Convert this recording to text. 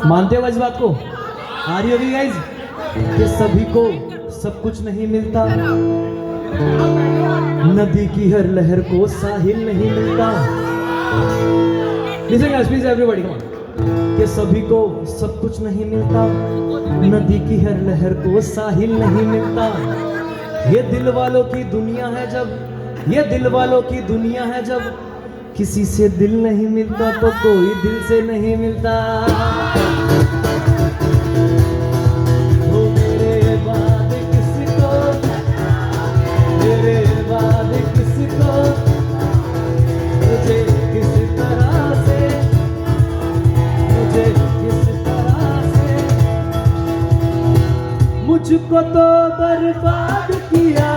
मानते हो इस बात को? आ रही होगी गाइज कि सभी को सब कुछ नहीं मिलता, नदी की हर लहर को साहिल नहीं मिलता। Listen guys please everybody come on. कि सभी को सब कुछ नहीं मिलता, नदी की हर लहर को साहिल नहीं मिलता। ये दिल वालों की दुनिया है जब, ये दिल वालों की दुनिया है जब किसी से दिल नहीं मिलता तो कोई दिल से नहीं मिलता। वो मेरे बाद किसको, मेरे बाद किसको, मुझे किस तरह से, मुझे किस तरह से, मुझको तो बर्बाद किया